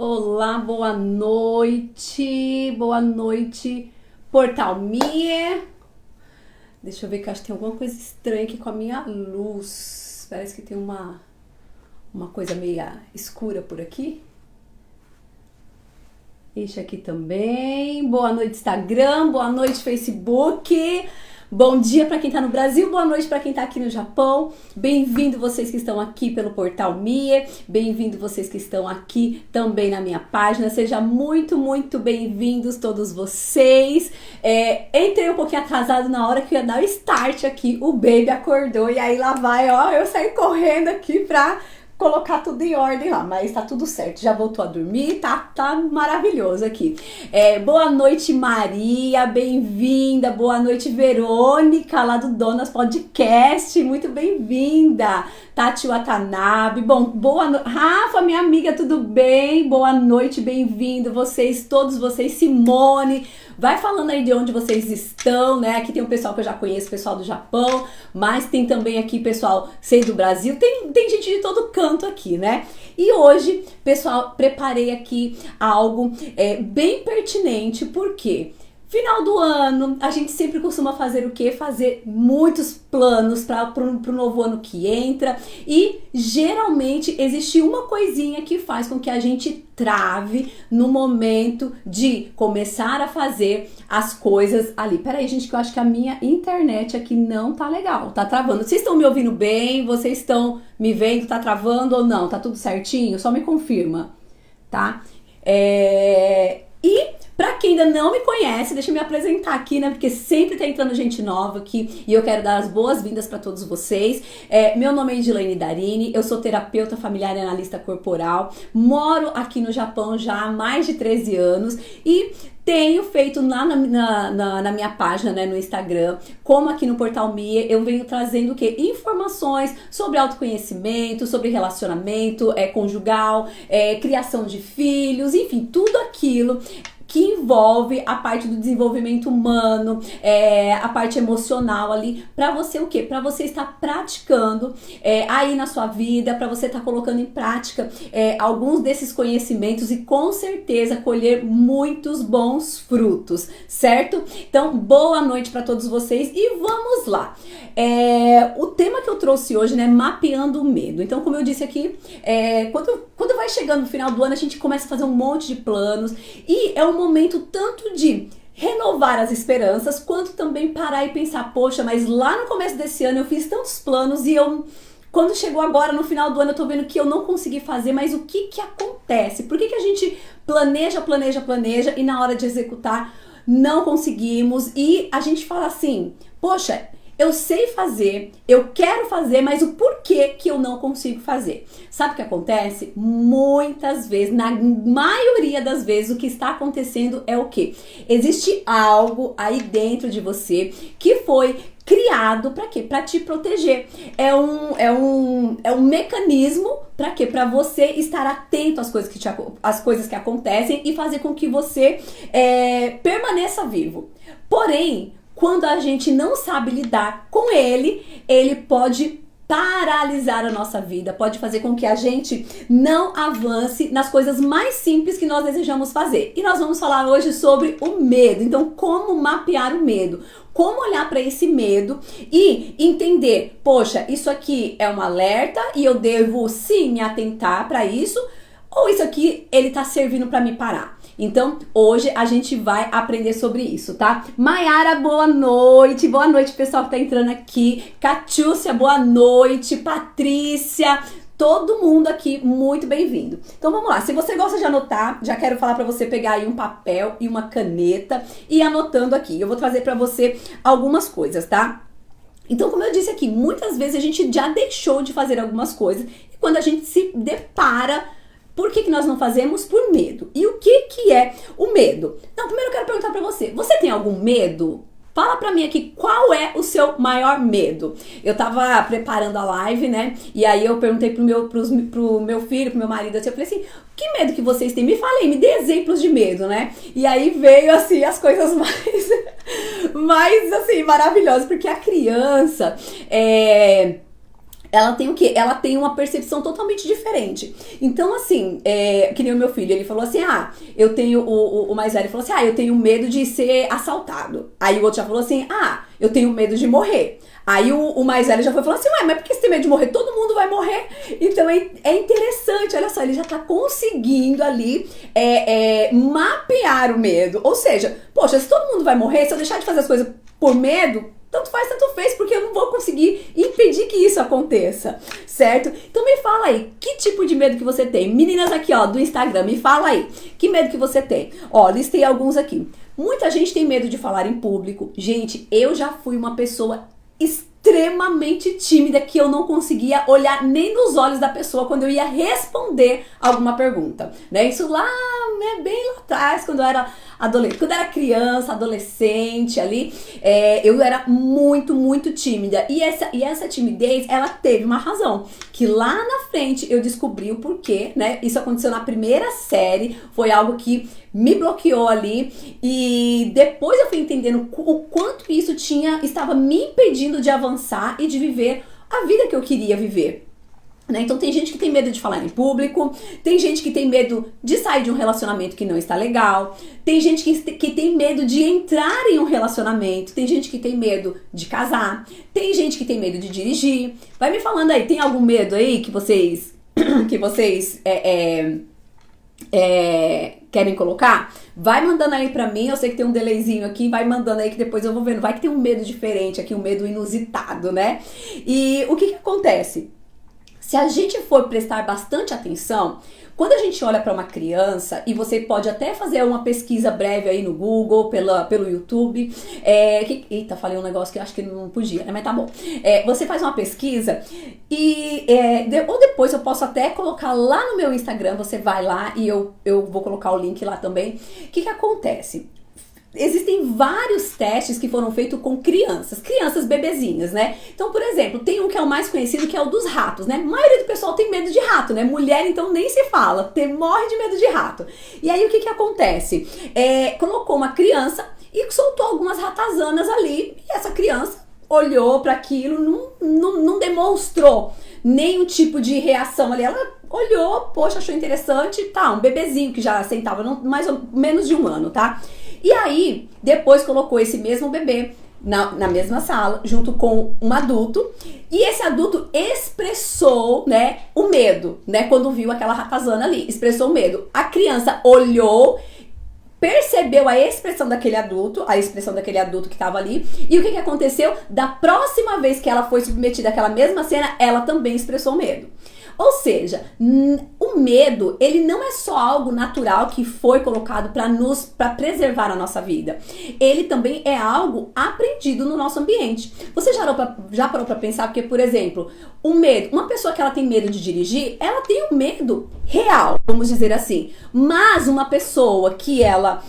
Olá, boa noite, Portal Mie. Deixa eu ver que acho que tem alguma coisa estranha aqui com a minha luz. Parece que tem uma coisa meio escura por aqui. Ixi, aqui também. Boa noite, Instagram. Boa noite, Facebook. Bom dia para quem tá no Brasil, boa noite para quem tá aqui no Japão. Bem-vindo vocês que estão aqui pelo Portal Mie. Bem-vindo vocês que estão aqui também na minha página. Seja muito bem-vindos todos vocês. Entrei um pouquinho atrasado na hora que eu ia dar o start aqui. O baby acordou e aí lá vai, ó, eu saí correndo aqui pra colocar tudo em ordem lá, mas tá tudo certo, já voltou a dormir, tá maravilhoso aqui. Boa noite, Maria, bem-vinda. Boa noite, Verônica, lá do Donas Podcast, muito bem-vinda. Tati Watanabe, bom, boa noite. Rafa, minha amiga, tudo bem? Boa noite, bem-vindo, vocês, todos vocês. Simone, vai falando aí de onde vocês estão, né? Aqui tem um pessoal que eu já conheço, pessoal do Japão, mas tem também aqui pessoal, sei do Brasil, tem gente de todo canto aqui, né? E hoje, pessoal, preparei aqui algo bem pertinente, porque final do ano, a gente sempre costuma fazer o quê? Fazer muitos planos para o novo ano que entra, e geralmente existe uma coisinha que faz com que a gente trave no momento de começar a fazer as coisas ali. Peraí, gente, que eu acho que a minha internet aqui não tá legal, tá travando. Vocês estão me ouvindo bem? Vocês estão me vendo? Tá travando ou não? Tá tudo certinho? Só me confirma, tá? E pra quem ainda não me conhece, deixa eu me apresentar aqui, né? Porque sempre tá entrando gente nova aqui e eu quero dar as boas-vindas para todos vocês. Meu nome é Edilene Darini, eu sou terapeuta familiar e analista corporal, moro aqui no Japão já há mais de 13 anos e tenho feito lá na minha página, né, no Instagram, como aqui no Portal Mie, eu venho trazendo o quê? Informações sobre autoconhecimento, sobre relacionamento conjugal, criação de filhos, enfim, tudo aquilo que envolve a parte do desenvolvimento humano, a parte emocional ali, pra você o quê? Pra você estar praticando aí na sua vida, pra você estar colocando em prática alguns desses conhecimentos e com certeza colher muitos bons frutos, certo? Então, boa noite pra todos vocês e vamos lá. O tema que eu trouxe hoje, né, mapeando o medo. Então, como eu disse aqui, quando vai chegando no final do ano, a gente começa a fazer um monte de planos e é um momento tanto de renovar as esperanças, quanto também parar e pensar, poxa, mas lá no começo desse ano eu fiz tantos planos e quando chegou agora no final do ano eu tô vendo que eu não consegui fazer, mas o que acontece? Por que a gente planeja e na hora de executar não conseguimos e a gente fala assim, poxa, eu sei fazer, eu quero fazer, mas o porquê que eu não consigo fazer? Sabe o que acontece? Muitas vezes, na maioria das vezes, o que está acontecendo é o quê? Existe algo aí dentro de você que foi criado para quê? Para te proteger. É um mecanismo para quê? Para você estar atento às coisas que acontecem e fazer com que você permaneça vivo. Porém, quando a gente não sabe lidar com ele pode paralisar a nossa vida, pode fazer com que a gente não avance nas coisas mais simples que nós desejamos fazer. E nós vamos falar hoje sobre o medo. Então, como mapear o medo? Como olhar para esse medo e entender, poxa, isso aqui é um alerta e eu devo sim me atentar para isso, ou isso aqui ele tá servindo para me parar? Então, hoje a gente vai aprender sobre isso, tá? Maiara, boa noite. Boa noite, pessoal que tá entrando aqui. Catiúcia, boa noite. Patrícia, todo mundo aqui, muito bem-vindo. Então, vamos lá. Se você gosta de anotar, já quero falar pra você pegar aí um papel e uma caneta e ir anotando aqui. Eu vou trazer pra você algumas coisas, tá? Então, como eu disse aqui, muitas vezes a gente já deixou de fazer algumas coisas e quando a gente se depara, por que nós não fazemos? Por medo. E o que é o medo? Então, primeiro eu quero perguntar pra você. Você tem algum medo? Fala pra mim aqui, qual é o seu maior medo? Eu tava preparando a live, né? E aí eu perguntei pro meu filho, pro meu marido, assim, eu falei assim, que medo que vocês têm? Me falem, me dê exemplos de medo, né? E aí veio, assim, as coisas mais assim, maravilhosas. Porque a criança, ela tem o quê? Ela tem uma percepção totalmente diferente. Então, assim, que nem o meu filho, ele falou assim, eu tenho, o mais velho falou assim, eu tenho medo de ser assaltado. Aí o outro já falou assim, eu tenho medo de morrer. Aí o mais velho já foi falando assim, mas por que você tem medo de morrer? Todo mundo vai morrer. Então é interessante, olha só, ele já tá conseguindo ali mapear o medo. Ou seja, poxa, se todo mundo vai morrer, se eu deixar de fazer as coisas por medo, tanto faz, tanto fez, porque eu não vou conseguir impedir que isso aconteça, certo? Então me fala aí, que tipo de medo que você tem? Meninas aqui, ó, do Instagram, me fala aí, que medo que você tem? Ó, listei alguns aqui. Muita gente tem medo de falar em público. Gente, eu já fui uma pessoa extremamente tímida que eu não conseguia olhar nem nos olhos da pessoa quando eu ia responder alguma pergunta, né? Isso lá, né, bem lá atrás, quando eu era adolescente, quando eu era criança, adolescente ali, eu era muito, muito tímida. E essa timidez, ela teve uma razão, que lá na frente eu descobri o porquê, né? Isso aconteceu na primeira série, foi algo que me bloqueou ali, e depois eu fui entendendo o quanto isso estava me impedindo de avançar e de viver a vida que eu queria viver. Né? Então tem gente que tem medo de falar em público, tem gente que tem medo de sair de um relacionamento que não está legal, tem gente que tem medo de entrar em um relacionamento, tem gente que tem medo de casar, tem gente que tem medo de dirigir. Vai me falando aí, tem algum medo aí que vocês querem colocar? Vai mandando aí pra mim, eu sei que tem um delayzinho aqui, vai mandando aí que depois eu vou vendo, vai que tem um medo diferente aqui, um medo inusitado, né? E o que acontece? Se a gente for prestar bastante atenção, quando a gente olha para uma criança, e você pode até fazer uma pesquisa breve aí no Google, pelo YouTube, eita, falei um negócio que eu acho que não podia, né? Mas tá bom. Você faz uma pesquisa ou depois eu posso até colocar lá no meu Instagram, você vai lá e eu vou colocar o link lá também. O que acontece? Existem vários testes que foram feitos com crianças bebezinhas, né? Então, por exemplo, tem um que é o mais conhecido, que é o dos ratos, né? A maioria do pessoal tem medo de rato, né? Mulher, então, nem se fala, morre de medo de rato. E aí, o que acontece? Colocou uma criança e soltou algumas ratazanas ali, e essa criança olhou para aquilo, não demonstrou nenhum tipo de reação ali. Ela olhou, poxa, achou interessante, tá, um bebezinho que já sentava mais ou menos de 1 ano, tá? E aí, depois colocou esse mesmo bebê na mesma sala, junto com um adulto, e esse adulto expressou, né, o medo, né, quando viu aquela ratazana ali, expressou o medo. A criança olhou, percebeu a expressão daquele adulto que estava ali, e o que aconteceu? Da próxima vez que ela foi submetida àquela mesma cena, ela também expressou medo. Ou seja, o medo, ele não é só algo natural que foi colocado para preservar a nossa vida. Ele também é algo aprendido no nosso ambiente. Você já parou para pensar? Porque, por exemplo, o medo, uma pessoa que ela tem medo de dirigir, ela tem um medo real, vamos dizer assim. Mas uma pessoa que ela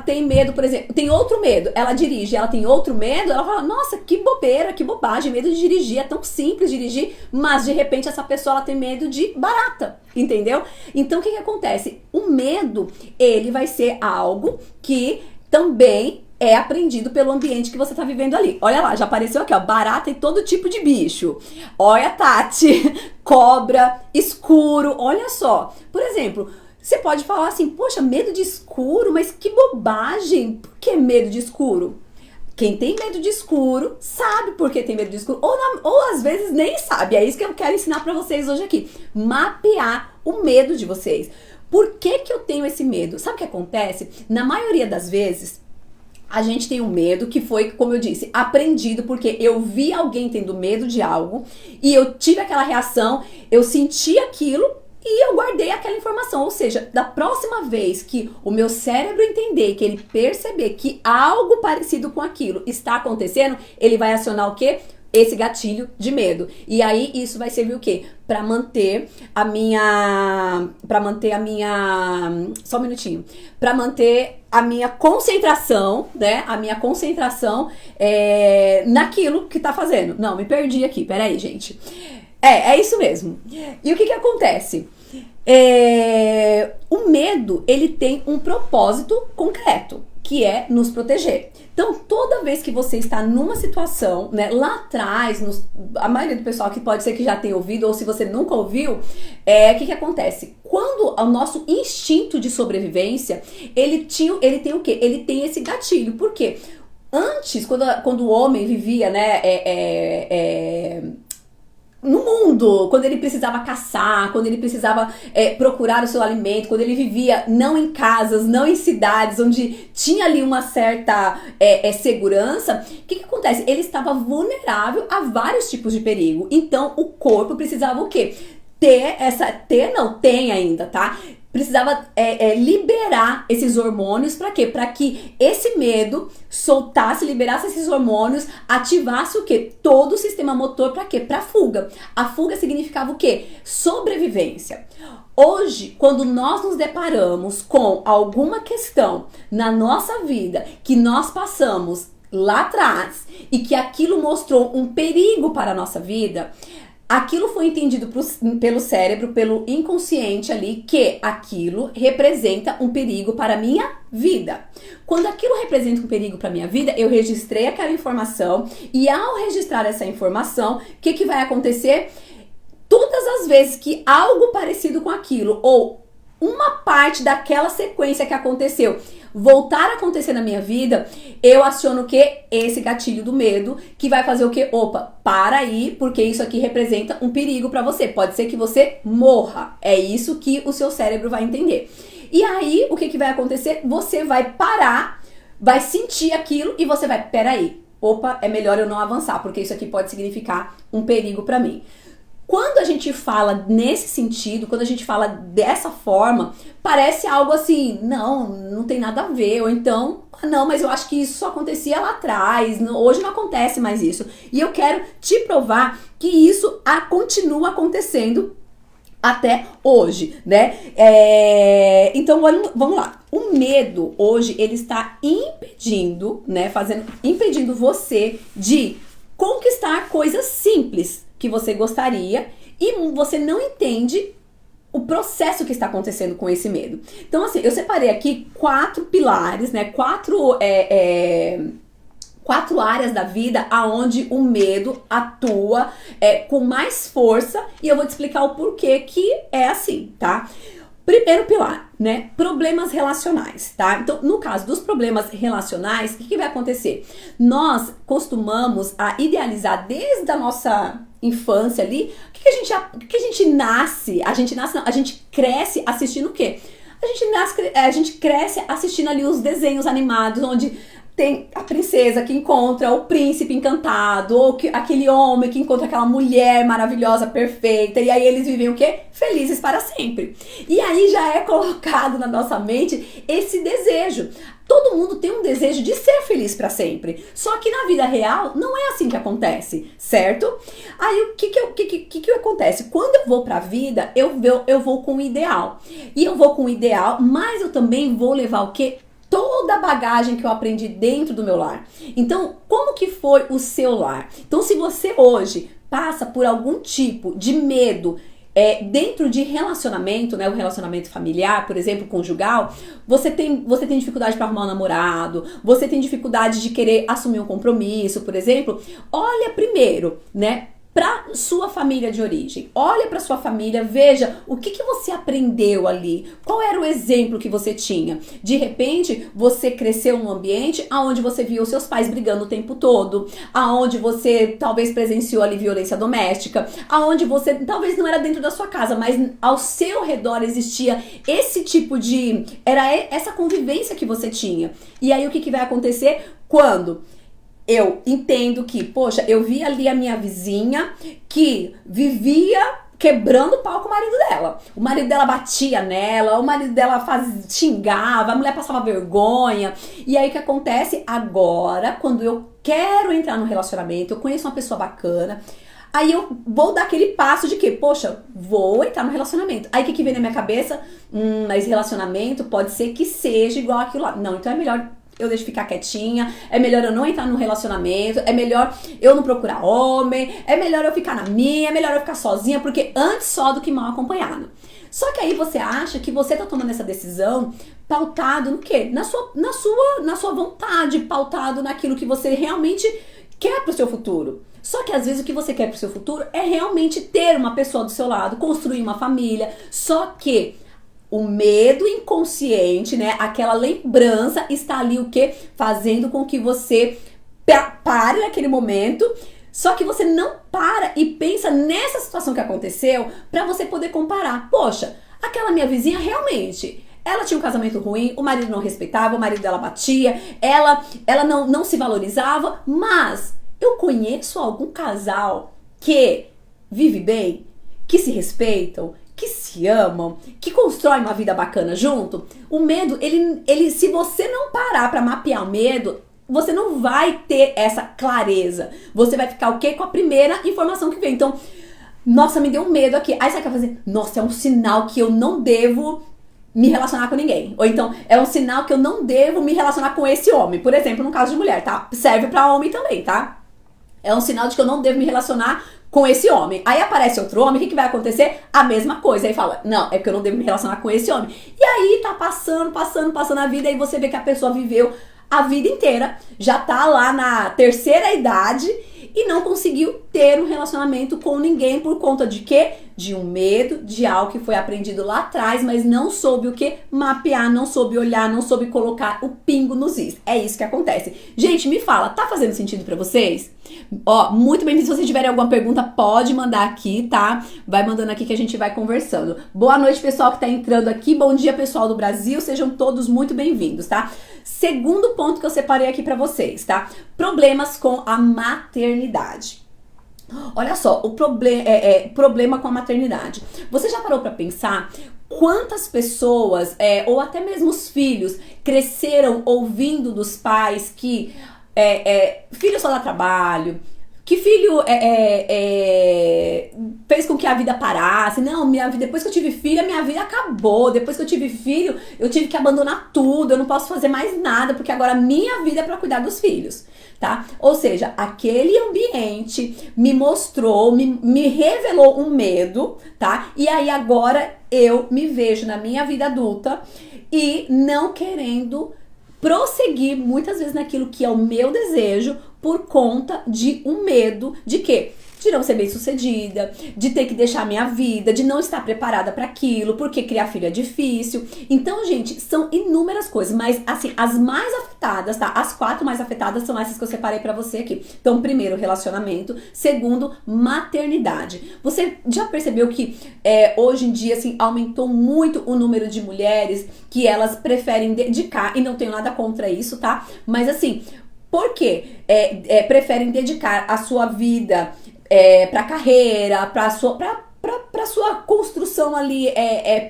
tem medo, por exemplo, tem outro medo, ela dirige, ela tem outro medo, ela fala, nossa, que bobeira, que bobagem, medo de dirigir, é tão simples dirigir, mas de repente essa pessoa ela tem medo de barata, entendeu? Então o que acontece? O medo, ele vai ser algo que também é aprendido pelo ambiente que você tá vivendo ali. Olha lá, já apareceu aqui, ó, barata e todo tipo de bicho. Olha, Tati, cobra, escuro, olha só. Por exemplo, você pode falar assim, poxa, medo de escuro, mas que bobagem. Por que medo de escuro? Quem tem medo de escuro sabe por que tem medo de escuro, ou às vezes nem sabe. É isso que eu quero ensinar pra vocês hoje aqui. Mapear o medo de vocês. Por que eu tenho esse medo? Sabe o que acontece? Na maioria das vezes, a gente tem um medo que foi, como eu disse, aprendido porque eu vi alguém tendo medo de algo e eu tive aquela reação, eu senti aquilo e eu guardei aquela informação. Ou seja, da próxima vez que o meu cérebro entender, que ele perceber que algo parecido com aquilo está acontecendo, ele vai acionar o quê? Esse gatilho de medo. E aí isso vai servir o quê? Para manter a minha só um minutinho. Para manter a minha concentração, né? A minha concentração naquilo que tá fazendo. Não, me perdi aqui. Peraí, gente. É isso mesmo. E o que acontece? O medo, ele tem um propósito concreto, que é nos proteger. Então, toda vez que você está numa situação, né, lá atrás, a maioria do pessoal que pode ser que já tenha ouvido, ou se você nunca ouviu, o que acontece? Quando o nosso instinto de sobrevivência, ele tem o quê? Ele tem esse gatilho. Por quê? Antes, quando o homem vivia, né, no mundo, quando ele precisava caçar, quando ele precisava procurar o seu alimento, quando ele vivia não em casas, não em cidades, onde tinha ali uma certa segurança, o que acontece? Ele estava vulnerável a vários tipos de perigo. Então, o corpo precisava o quê? Tem ainda, tá? Precisava liberar esses hormônios para quê? Para que esse medo liberasse esses hormônios, ativasse o quê? Todo o sistema motor para quê? Para fuga. A fuga significava o quê? Sobrevivência. Hoje, quando nós nos deparamos com alguma questão na nossa vida que nós passamos lá atrás e que aquilo mostrou um perigo para a nossa vida, aquilo foi entendido pelo cérebro, pelo inconsciente ali, que aquilo representa um perigo para a minha vida. Quando aquilo representa um perigo para a minha vida, eu registrei aquela informação e ao registrar essa informação, o que vai acontecer? Todas as vezes que algo parecido com aquilo ou uma parte daquela sequência que aconteceu voltar a acontecer na minha vida, eu aciono o quê? Esse gatilho do medo, que vai fazer o quê? Opa, para aí, porque isso aqui representa um perigo para você. Pode ser que você morra. É isso que o seu cérebro vai entender. E aí, o que vai acontecer? Você vai parar, vai sentir aquilo e você vai, peraí, opa, é melhor eu não avançar, porque isso aqui pode significar um perigo para mim. Quando a gente fala nesse sentido, quando a gente fala dessa forma, parece algo assim, não tem nada a ver, ou então, não, mas eu acho que isso só acontecia lá atrás, hoje não acontece mais isso. E eu quero te provar que isso continua acontecendo até hoje, né? Então, vamos lá. O medo hoje, ele está impedindo, né, impedindo você de conquistar coisas simples que você gostaria e você não entende o processo que está acontecendo com esse medo. Então, assim, eu separei aqui 4 pilares, né? 4 áreas da vida aonde o medo atua com mais força e eu vou te explicar o porquê que é assim, tá? Primeiro pilar, né? Problemas relacionais, tá? Então, no caso dos problemas relacionais, o que vai acontecer? Nós costumamos a idealizar desde a nossa infância ali, o que a gente nasce? A gente cresce assistindo o quê? A gente cresce assistindo ali os desenhos animados, onde tem a princesa que encontra o príncipe encantado, ou aquele homem que encontra aquela mulher maravilhosa, perfeita, e aí eles vivem o quê? Felizes para sempre. E aí já é colocado na nossa mente esse desejo. Todo mundo tem um desejo de ser feliz para sempre. Só que na vida real não é assim que acontece, certo? Aí o que acontece? Quando eu vou pra vida, eu vou com o ideal. E eu vou com o ideal, mas eu também vou levar o quê? Toda a bagagem que eu aprendi dentro do meu lar. Então, como que foi o seu lar? Então, se você hoje passa por algum tipo de medo dentro de relacionamento, né, o relacionamento familiar, por exemplo, conjugal, você tem dificuldade para arrumar um namorado, você tem dificuldade de querer assumir um compromisso, por exemplo, olha primeiro, né, para sua família de origem. Olha para sua família, veja o que você aprendeu ali. Qual era o exemplo que você tinha? De repente, você cresceu num ambiente onde você viu os seus pais brigando o tempo todo, aonde você talvez presenciou ali violência doméstica, aonde você talvez não era dentro da sua casa, mas ao seu redor existia esse tipo de... Era essa convivência que você tinha. E aí o que vai acontecer quando... Eu entendo que, poxa, eu vi ali a minha vizinha que vivia quebrando o pau com o marido dela. O marido dela batia nela, o marido dela xingava, a mulher passava vergonha. E aí o que acontece? Agora, quando eu quero entrar no relacionamento, eu conheço uma pessoa bacana, aí eu vou dar aquele passo de que, poxa, vou entrar no relacionamento. Aí o que vem na minha cabeça? Mas relacionamento pode ser que seja igual aquilo lá. Não, então é melhor... eu deixo ficar quietinha, é melhor eu não entrar no relacionamento, é melhor eu não procurar homem, é melhor eu ficar na minha, é melhor eu ficar sozinha, porque antes só do que mal acompanhado. Só que aí você acha que você tá tomando essa decisão pautado no quê? Na sua vontade, pautado naquilo que você realmente quer pro seu futuro. Só que às vezes o que você quer pro seu futuro é realmente ter uma pessoa do seu lado, construir uma família. Só que o medo inconsciente, né? Aquela lembrança está ali o quê? Fazendo com que você pare naquele momento. Só que você não para e pensa nessa situação que aconteceu para você poder comparar. Poxa, aquela minha vizinha realmente, ela tinha um casamento ruim, o marido não respeitava, o marido dela batia, ela não se valorizava, mas eu conheço algum casal que vive bem, que se respeitam, que se amam, que constroem uma vida bacana junto. O medo, ele se você não parar para mapear o medo, você não vai ter essa clareza. Você vai ficar o quê? Com a primeira informação que vem. Então, nossa, me deu um medo aqui. Aí você vai fazer, nossa, é um sinal que eu não devo me relacionar com ninguém. Ou então, é um sinal que eu não devo me relacionar com esse homem. Por exemplo, no caso de mulher, tá? Serve pra homem também, tá? É um sinal de que eu não devo me relacionar com esse homem. Aí aparece outro homem, o que vai acontecer? A mesma coisa. Aí fala, não, é porque eu não devo me relacionar com esse homem. E aí tá passando a vida, e você vê que a pessoa viveu a vida inteira, já tá lá na terceira idade e não conseguiu ter um relacionamento com ninguém por conta de quê? De um medo, de algo que foi aprendido lá atrás, mas não soube o que? Mapear, não soube olhar, não soube colocar o pingo nos is. É isso que acontece. Gente, me fala, tá fazendo sentido pra vocês? Ó, muito bem-vindo. Se vocês tiverem alguma pergunta, pode mandar aqui, tá? Vai mandando aqui que a gente vai conversando. Boa noite, pessoal que tá entrando aqui. Bom dia, pessoal do Brasil. Sejam todos muito bem-vindos, tá? Segundo ponto que eu separei aqui pra vocês, tá? Problemas com a maternidade. Olha só, o problema com a maternidade. Você já parou pra pensar quantas pessoas, ou até mesmo os filhos, cresceram ouvindo dos pais que filho só dá trabalho, que filho fez com que a vida parasse? Não, depois que eu tive filho, a minha vida acabou. Depois que eu tive filho, eu tive que abandonar tudo. Eu não posso fazer mais nada, porque agora a minha vida é pra cuidar dos filhos, tá? Ou seja, aquele ambiente me mostrou, me revelou um medo, tá? E aí agora eu me vejo na minha vida adulta e não querendo prosseguir muitas vezes naquilo que é o meu desejo por conta de um medo de quê? De não ser bem sucedida, de ter que deixar a minha vida, de não estar preparada para aquilo, porque criar filho é difícil. Então, gente, são inúmeras coisas, mas assim, as mais afetadas, tá? As 4 mais afetadas são essas que eu separei para você aqui. Então, primeiro, relacionamento. Segundo, maternidade. Você já percebeu que hoje em dia, assim, aumentou muito o número de mulheres que elas preferem dedicar, e não tenho nada contra isso, tá? Mas assim, por quê? Preferem dedicar a sua vida pra carreira, pra sua construção ali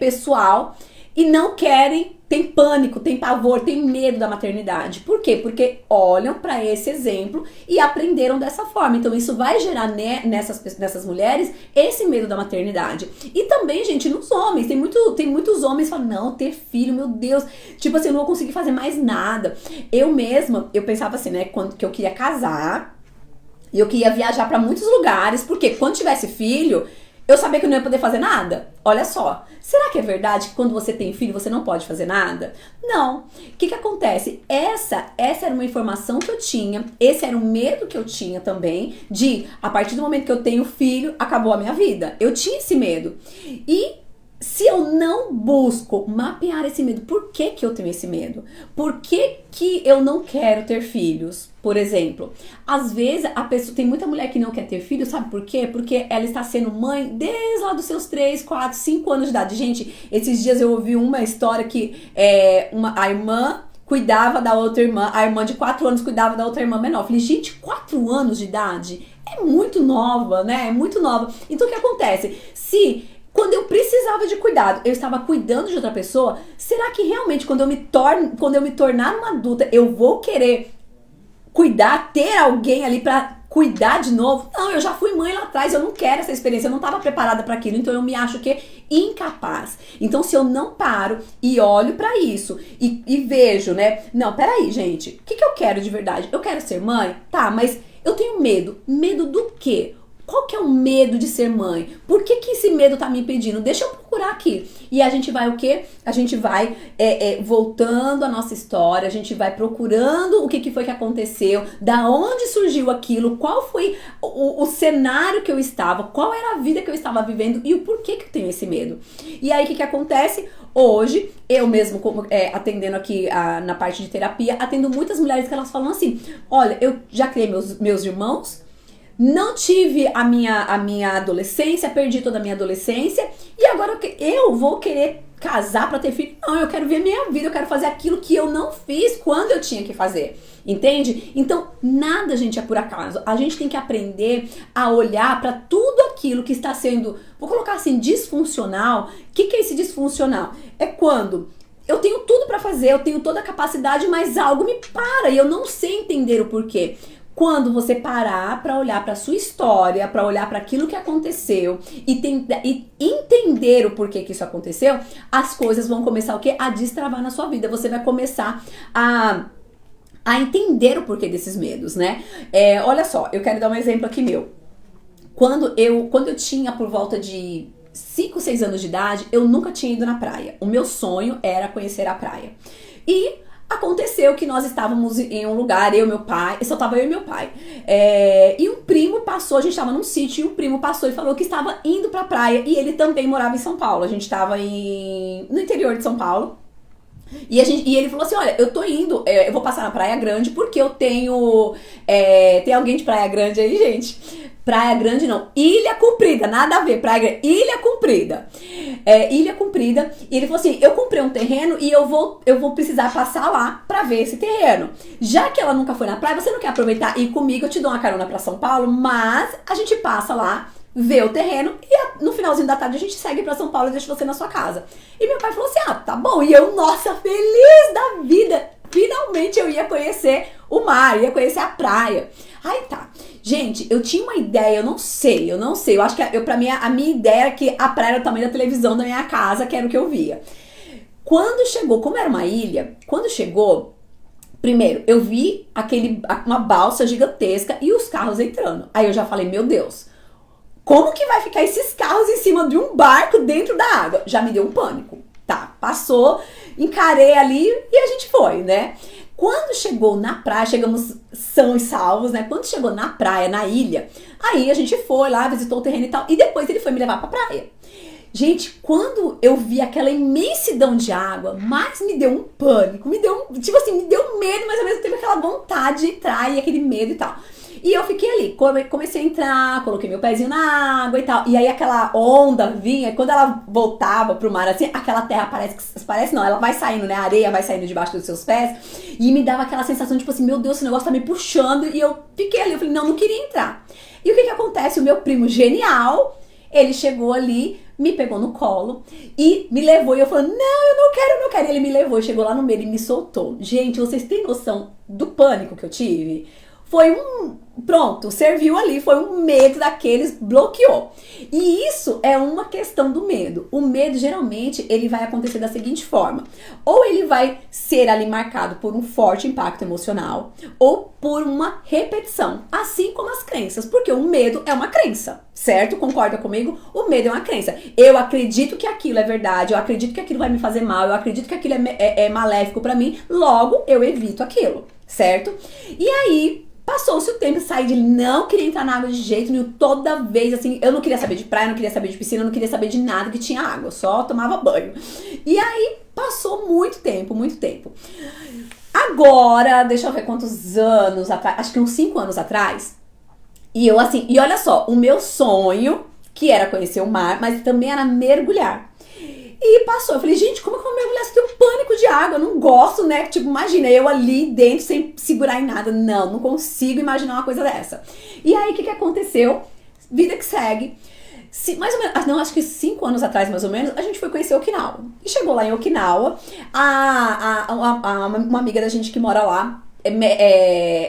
pessoal, e não querem, tem pânico, tem pavor, tem medo da maternidade. Por quê? Porque olham pra esse exemplo e aprenderam dessa forma. Então isso vai gerar nessas mulheres esse medo da maternidade. E também, gente, nos homens, tem muitos homens que falam, não, ter filho, meu Deus, tipo assim, eu não vou conseguir fazer mais nada. Eu mesma, eu pensava assim, né, que eu queria casar, e eu queria viajar pra muitos lugares, porque quando tivesse filho, eu sabia que eu não ia poder fazer nada. Olha só, será que é verdade que quando você tem filho, você não pode fazer nada? Não. O que acontece? Essa era uma informação que eu tinha, esse era um medo que eu tinha também, de, a partir do momento que eu tenho filho, acabou a minha vida. Eu tinha esse medo. E se eu não busco mapear esse medo, por que que eu tenho esse medo? Por que que eu não quero ter filhos? Por exemplo, às vezes a pessoa, tem muita mulher que não quer ter filho, sabe por quê? Porque ela está sendo mãe desde lá dos seus 3, 4, 5 anos de idade. Gente, esses dias eu ouvi uma história que a irmã cuidava da outra irmã, a irmã de 4 anos cuidava da outra irmã menor. Eu falei, gente, 4 anos de idade é muito nova, né? É muito nova. Então o que acontece? Quando eu precisava de cuidado, eu estava cuidando de outra pessoa, será que realmente quando eu me tornar uma adulta, eu vou querer cuidar, ter alguém ali pra cuidar de novo? Não, eu já fui mãe lá atrás, eu não quero essa experiência, eu não estava preparada para aquilo, então eu me acho incapaz. Então se eu não paro e olho pra isso e vejo, né? Não, peraí, gente, o que eu quero de verdade? Eu quero ser mãe? Tá, mas eu tenho medo. Medo do quê? Qual que é o medo de ser mãe? Por que que esse medo tá me impedindo? Deixa eu procurar aqui. E a gente vai o quê? A gente vai voltando a nossa história, a gente vai procurando o que que foi que aconteceu, da onde surgiu aquilo, qual foi o cenário que eu estava, qual era a vida que eu estava vivendo e o porquê que eu tenho esse medo. E aí o que que acontece? Hoje, eu mesmo atendendo aqui na parte de terapia, atendo muitas mulheres que elas falam assim, olha, eu já criei meus irmãos, não tive a minha adolescência, perdi toda a minha adolescência e agora eu vou querer casar pra ter filho. Não, eu quero ver a minha vida, eu quero fazer aquilo que eu não fiz quando eu tinha que fazer. Entende? Então, nada, gente, é por acaso. A gente tem que aprender a olhar pra tudo aquilo que está sendo, vou colocar assim, disfuncional. O que é esse disfuncional? É quando eu tenho tudo pra fazer, eu tenho toda a capacidade, mas algo me para e eu não sei entender o porquê. Quando você parar para olhar para sua história, para olhar para aquilo que aconteceu e entender o porquê que isso aconteceu, as coisas vão começar o quê? A destravar na sua vida. Você vai começar a entender o porquê desses medos, né? Olha só, eu quero dar um exemplo aqui meu. Quando eu tinha por volta de 5, 6 anos de idade, eu nunca tinha ido na praia. O meu sonho era conhecer a praia. E aconteceu que nós estávamos em um lugar, meu pai, só tava eu e meu pai. E um primo passou, a gente estava num sítio, e um primo passou e falou que estava indo pra praia. E ele também morava em São Paulo. A gente estava no interior de São Paulo. E ele falou assim, olha, eu tô indo, eu vou passar na Praia Grande porque eu tenho... tem alguém de Praia Grande aí, gente? Praia Grande não, Ilha Comprida, nada a ver, Praia Grande, Ilha Comprida. Ilha Comprida. E ele falou assim, eu comprei um terreno e eu vou precisar passar lá pra ver esse terreno. Já que ela nunca foi na praia, você não quer aproveitar e ir comigo? Eu te dou uma carona pra São Paulo, mas a gente passa lá, vê o terreno e no finalzinho da tarde a gente segue pra São Paulo e deixa você na sua casa. E meu pai falou assim, tá bom. E eu, nossa, feliz da vida. Finalmente eu ia conhecer o mar, ia conhecer a praia. Aí tá. Gente, eu tinha uma ideia, eu não sei. Eu acho que pra mim, a minha ideia era que a praia era o tamanho da televisão da minha casa, que era o que eu via. Quando chegou, como era uma ilha, quando chegou, primeiro, eu vi uma balsa gigantesca e os carros entrando. Aí eu já falei, meu Deus, como que vai ficar esses carros em cima de um barco dentro da água? Já me deu um pânico. Tá, passou, encarei ali e a gente foi, né? Quando chegou na praia, chegamos sãos e salvos, né? Quando chegou na praia, na ilha, aí a gente foi lá, visitou o terreno e tal, e depois ele foi me levar pra praia. Gente, quando eu vi aquela imensidão de água, mais me deu um pânico, me deu um medo, mas ao mesmo tempo aquela vontade de entrar e aquele medo e tal. E eu fiquei ali, comecei a entrar, coloquei meu pezinho na água e tal. E aí aquela onda vinha, e quando ela voltava pro mar assim, aquela terra parece não, ela vai saindo, né? A areia vai saindo debaixo dos seus pés. E me dava aquela sensação, tipo assim, meu Deus, esse negócio tá me puxando. E eu fiquei ali, eu falei, não queria entrar. E o que acontece? O meu primo genial, ele chegou ali, me pegou no colo e me levou. E eu falei, não, eu não quero. E ele me levou, chegou lá no meio e me soltou. Gente, vocês têm noção do pânico que eu tive? Pronto, serviu ali, foi um medo daqueles, bloqueou. E isso é uma questão do medo. O medo, geralmente, ele vai acontecer da seguinte forma. Ou ele vai ser ali marcado por um forte impacto emocional, ou por uma repetição, assim como as crenças. Porque o medo é uma crença, certo? Concorda comigo? O medo é uma crença. Eu acredito que aquilo é verdade, eu acredito que aquilo vai me fazer mal, eu acredito que aquilo é maléfico pra mim, logo eu evito aquilo, certo? E aí... passou-se o tempo, saí de não queria entrar na água de jeito nenhum, toda vez assim, eu não queria saber de praia, não queria saber de piscina, eu não queria saber de nada que tinha água, só tomava banho. E aí, passou muito tempo. Agora, deixa eu ver quantos anos atrás, acho que uns 5 anos atrás, e eu assim, e olha só, o meu sonho, que era conhecer o mar, mas também era mergulhar. E passou, eu falei, gente, como que eu vou mergulhar se eu tenho pânico de água? Eu não gosto, né? Tipo, imagina, eu ali dentro sem segurar em nada. Não consigo imaginar uma coisa dessa. E aí, o que aconteceu? Vida que segue. Mais ou menos, não, acho que 5 anos atrás, mais ou menos, a gente foi conhecer Okinawa. E chegou lá em Okinawa, uma amiga da gente que mora lá,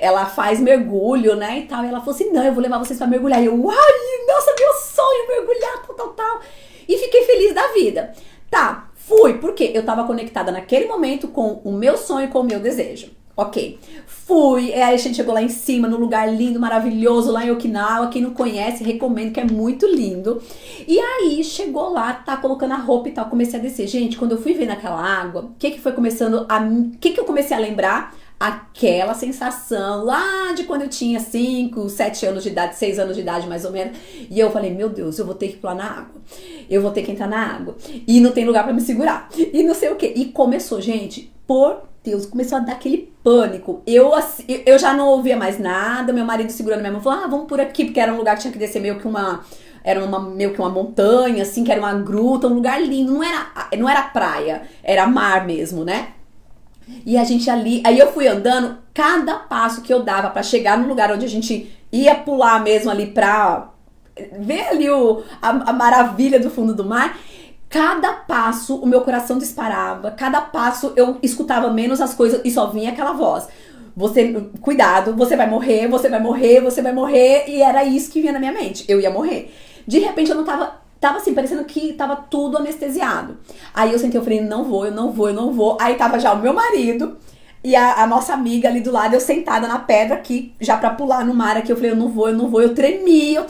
ela faz mergulho, né, e tal. E ela falou assim, não, eu vou levar vocês pra mergulhar. E eu, ai, nossa, meu sonho, mergulhar, tal. E fiquei feliz da vida. Tá, fui, porque eu tava conectada naquele momento com o meu sonho, com o meu desejo. Ok, fui, aí a gente chegou lá em cima, num lugar lindo, maravilhoso, lá em Okinawa. Quem não conhece, recomendo, que é muito lindo. E aí, chegou lá, tá colocando a roupa e tal, comecei a descer. Gente, quando eu fui ver naquela água, o que foi começando a... O que eu comecei a lembrar? Aquela sensação lá de quando eu tinha 5, 7 anos de idade, 6 anos de idade mais ou menos. E eu falei, meu Deus, eu vou ter que pular na água. Eu vou ter que entrar na água. E não tem lugar pra me segurar. E não sei o quê. E começou, gente, por Deus, começou a dar aquele pânico. Eu já não ouvia mais nada. Meu marido segurando minha mão, falou, vamos por aqui, porque era um lugar que tinha que descer meio que meio que uma montanha, assim, que era uma gruta, um lugar lindo. Não era praia, era mar mesmo, né? E a gente ali, aí eu fui andando, cada passo que eu dava pra chegar no lugar onde a gente ia pular mesmo ali pra ver ali a maravilha do fundo do mar. Cada passo o meu coração disparava, cada passo eu escutava menos as coisas e só vinha aquela voz. Cuidado, você vai morrer, você vai morrer, você vai morrer. E era isso que vinha na minha mente, eu ia morrer. De repente eu não tava assim, parecendo que tava tudo anestesiado. Aí eu sentei, eu falei, não vou, eu não vou, eu não vou. Aí tava já o meu marido e a nossa amiga ali do lado, eu sentada na pedra aqui, já pra pular no mar aqui. Eu falei, eu não vou, eu não vou. Eu tremia.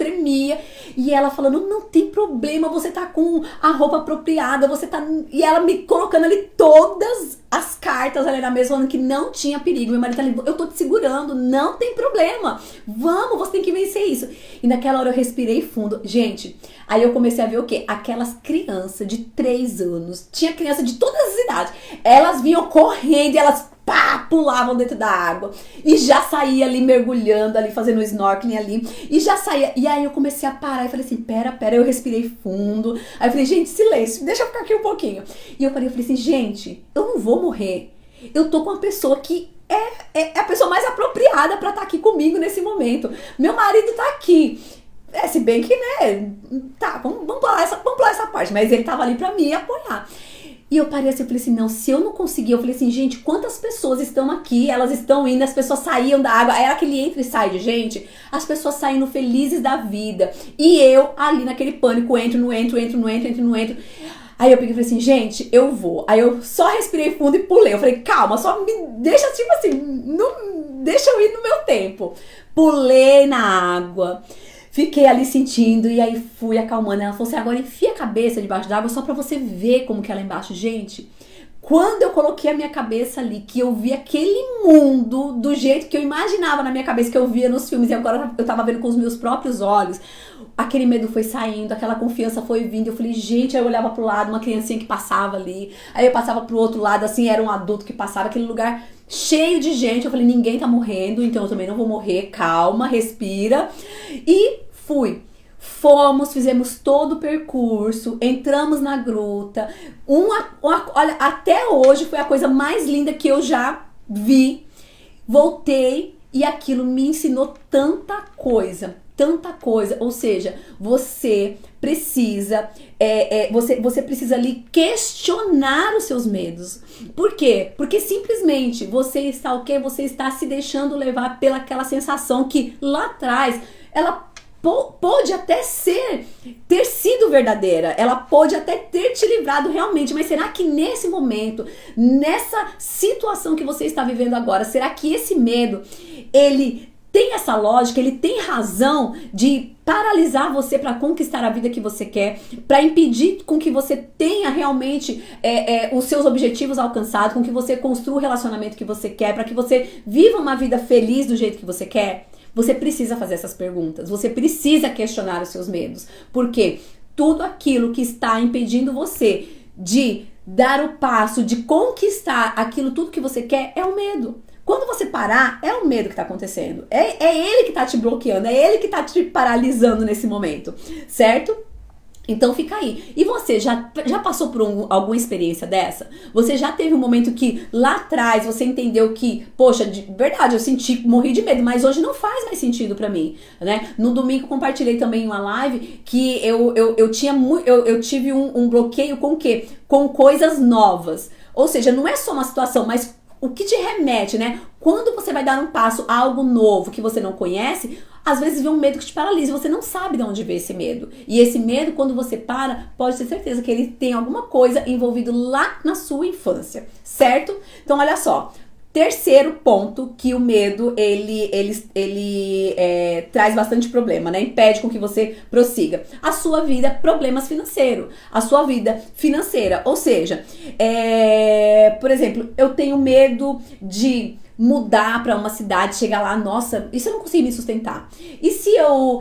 E ela falando, não tem problema, você tá com a roupa apropriada, você tá... E ela me colocando ali todas as cartas ali na mesa, falando que não tinha perigo. Meu marido tá ali, eu tô te segurando, não tem problema. Vamos, você tem que vencer isso. E naquela hora eu respirei fundo. Gente, aí eu comecei a ver o quê? Aquelas crianças de 3 anos, tinha criança de todas as idades, elas vinham correndo e elas pulavam dentro da água e já saía ali mergulhando ali, fazendo snorkeling ali, e já saía. E aí eu comecei a parar e falei assim, pera, eu respirei fundo. Aí eu falei, gente, silêncio, deixa eu ficar aqui um pouquinho. E eu falei assim, gente, eu não vou morrer. Eu tô com uma pessoa que é a pessoa mais apropriada pra estar aqui comigo nesse momento. Meu marido tá aqui. Se bem que, né, tá, vamos pular essa parte, mas ele tava ali pra me apoiar. E eu parei assim, eu falei assim, não, se eu não conseguir, eu falei assim, gente, quantas pessoas estão aqui, elas estão indo, as pessoas saíam da água, era aquele entra e sai de gente, as pessoas saindo felizes da vida, e eu ali naquele pânico, entro. Aí eu peguei e falei assim, gente, eu vou. Aí eu só respirei fundo e pulei, eu falei, calma, só me deixa, tipo assim, não deixa eu ir no meu tempo. Pulei na água. Fiquei ali sentindo e aí fui acalmando. Ela falou assim, agora enfia a cabeça debaixo d'água só pra você ver como que é lá embaixo. Gente, quando eu coloquei a minha cabeça ali, que eu vi aquele mundo do jeito que eu imaginava na minha cabeça, que eu via nos filmes, e agora eu tava vendo com os meus próprios olhos, aquele medo foi saindo, aquela confiança foi vindo. Eu falei, gente, aí eu olhava pro lado, uma criancinha que passava ali, aí eu passava pro outro lado, assim, era um adulto que passava, aquele lugar cheio de gente. Eu falei, ninguém tá morrendo, então eu também não vou morrer, calma, respira. E fomos, fizemos todo o percurso, entramos na gruta. Olha, até hoje foi a coisa mais linda que eu já vi. Voltei e aquilo me ensinou tanta coisa. Ou seja, você precisa você precisa ali questionar os seus medos. Por quê? Porque simplesmente você está o quê? Você está se deixando levar pelaquela sensação que lá atrás ela pode até ter sido verdadeira, ela pode até ter te livrado realmente, mas será que nesse momento, nessa situação que você está vivendo agora, será que esse medo, ele tem essa lógica, ele tem razão de paralisar você para conquistar a vida que você quer, para impedir com que você tenha realmente os seus objetivos alcançados, com que você construa o relacionamento que você quer, para que você viva uma vida feliz do jeito que você quer? Você precisa fazer essas perguntas, você precisa questionar os seus medos, porque tudo aquilo que está impedindo você de dar o passo, de conquistar aquilo tudo que você quer, é o medo. Quando você parar, é o medo que está acontecendo, é ele que está te bloqueando, é ele que está te paralisando nesse momento, certo? Então fica aí. E você já passou por alguma experiência dessa? Você já teve um momento que lá atrás você entendeu que, poxa, de verdade, eu morri de medo, mas hoje não faz mais sentido pra mim, né? No domingo eu compartilhei também uma live que eu tive um bloqueio com o quê? Com coisas novas. Ou seja, não é só uma situação, mas o que te remete, né? Quando você vai dar um passo a algo novo que você não conhece, às vezes vem um medo que te paralisa, você não sabe de onde veio esse medo. E esse medo, quando você para, pode ter certeza que ele tem alguma coisa envolvido lá na sua infância, certo? Então olha só, Terceiro ponto que o medo, traz bastante problema, né? Impede com que você prossiga. A sua vida, problemas financeiros. A sua vida financeira. Ou seja, por exemplo, eu tenho medo de mudar para uma cidade, chegar lá, nossa, isso eu não consigo me sustentar. E se eu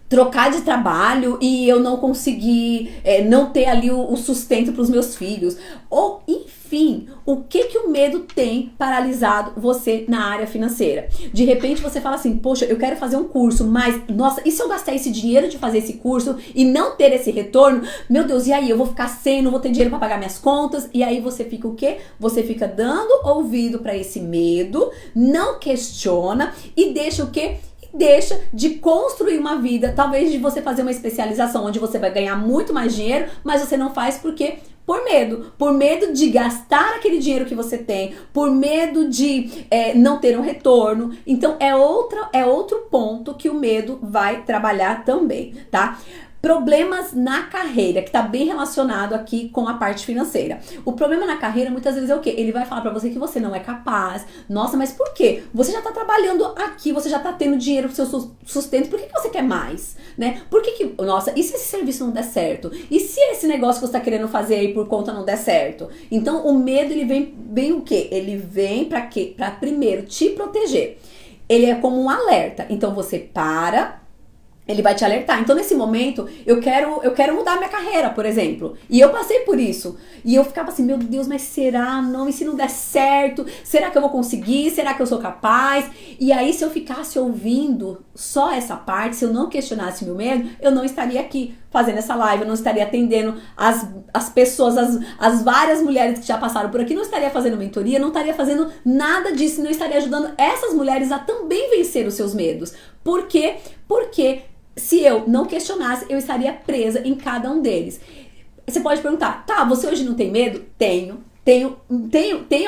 trocar de trabalho e eu não conseguir não ter ali o sustento para os meus filhos? Ou, enfim, o que o medo tem paralisado você na área financeira? De repente você fala assim, poxa, eu quero fazer um curso, mas, nossa, e se eu gastar esse dinheiro de fazer esse curso e não ter esse retorno? Meu Deus, e aí? Eu vou ficar sem, não vou ter dinheiro para pagar minhas contas? E aí você fica o quê? Você fica dando ouvido para esse medo, não questiona e deixa o quê? Deixa de construir uma vida, talvez de você fazer uma especialização onde você vai ganhar muito mais dinheiro, mas você não faz porque por medo de gastar aquele dinheiro que você tem, por medo de não ter um retorno. Então é outro ponto que o medo vai trabalhar também, tá? Problemas na carreira, que tá bem relacionado aqui com a parte financeira. O problema na carreira muitas vezes é o quê? Ele vai falar pra você que você não é capaz. Nossa, mas por quê? Você já tá trabalhando aqui, você já tá tendo dinheiro pro seu sustento, por que você quer mais? Né? Nossa, e se esse serviço não der certo? E se esse negócio que você tá querendo fazer aí por conta não der certo? Então o medo, ele vem o quê? Ele vem pra quê? Pra primeiro te proteger. Ele é como um alerta. Então você para, ele vai te alertar. Então, nesse momento, eu quero mudar minha carreira, por exemplo. E eu passei por isso. E eu ficava assim, meu Deus, mas será? Não, e se não der certo? Será que eu vou conseguir? Será que eu sou capaz? E aí, se eu ficasse ouvindo só essa parte, se eu não questionasse meu medo, eu não estaria aqui fazendo essa live, eu não estaria atendendo as pessoas, as várias mulheres que já passaram por aqui, não estaria fazendo mentoria, não estaria fazendo nada disso, não estaria ajudando essas mulheres a também vencer os seus medos. Por quê? Porque se eu não questionasse, eu estaria presa em cada um deles. Você pode perguntar, tá, você hoje não tem medo? Tenho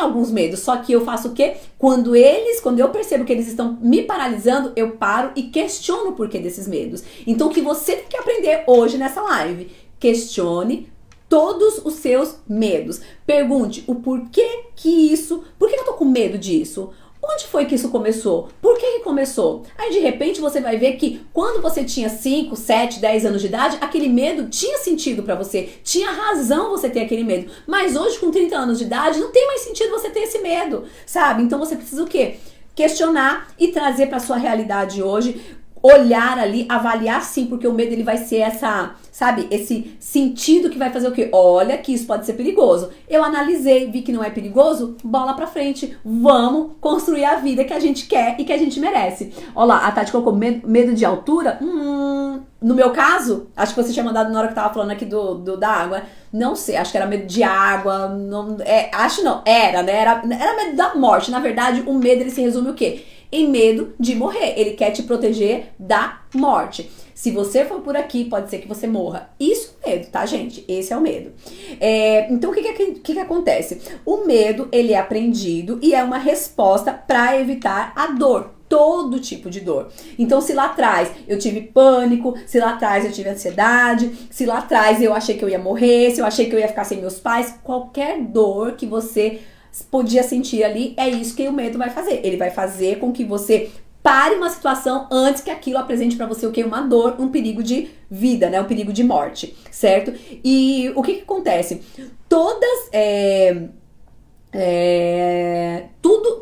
alguns medos, só que eu faço o quê? Quando eu percebo que eles estão me paralisando, eu paro e questiono o porquê desses medos. Então, o que você tem que aprender hoje nessa live? Questione todos os seus medos. Pergunte o porquê por que eu tô com medo disso? Onde foi que isso começou? Por que começou? Aí de repente você vai ver que quando você tinha 5, 7, 10 anos de idade, aquele medo tinha sentido pra você, tinha razão você ter aquele medo. Mas hoje com 30 anos de idade não tem mais sentido você ter esse medo, sabe? Então você precisa o quê? Questionar e trazer pra sua realidade hoje, olhar ali, avaliar sim, porque o medo ele vai ser esse sentido que vai fazer o quê? Olha que isso pode ser perigoso. Eu analisei, vi que não é perigoso, bola pra frente. Vamos construir a vida que a gente quer e que a gente merece. Olha lá, a Tati colocou medo de altura. No meu caso, acho que você tinha mandado na hora que eu tava falando aqui da água. Não sei, acho que era medo de água. Era, né? Era medo da morte. Na verdade, o medo ele se resume o quê? Em medo de morrer. Ele quer te proteger da morte. Se você for por aqui, pode ser que você morra. Isso é medo, tá, gente? Esse é o medo. Então, o que acontece? O medo, ele é aprendido e é uma resposta para evitar a dor. Todo tipo de dor. Então, se lá atrás eu tive pânico, se lá atrás eu tive ansiedade, se lá atrás eu achei que eu ia morrer, se eu achei que eu ia ficar sem meus pais, qualquer dor que você podia sentir ali, é isso que o medo vai fazer. Ele vai fazer com que você pare uma situação antes que aquilo apresente pra você o que? Uma dor, um perigo de vida, né? Um perigo de morte, certo? E o que acontece?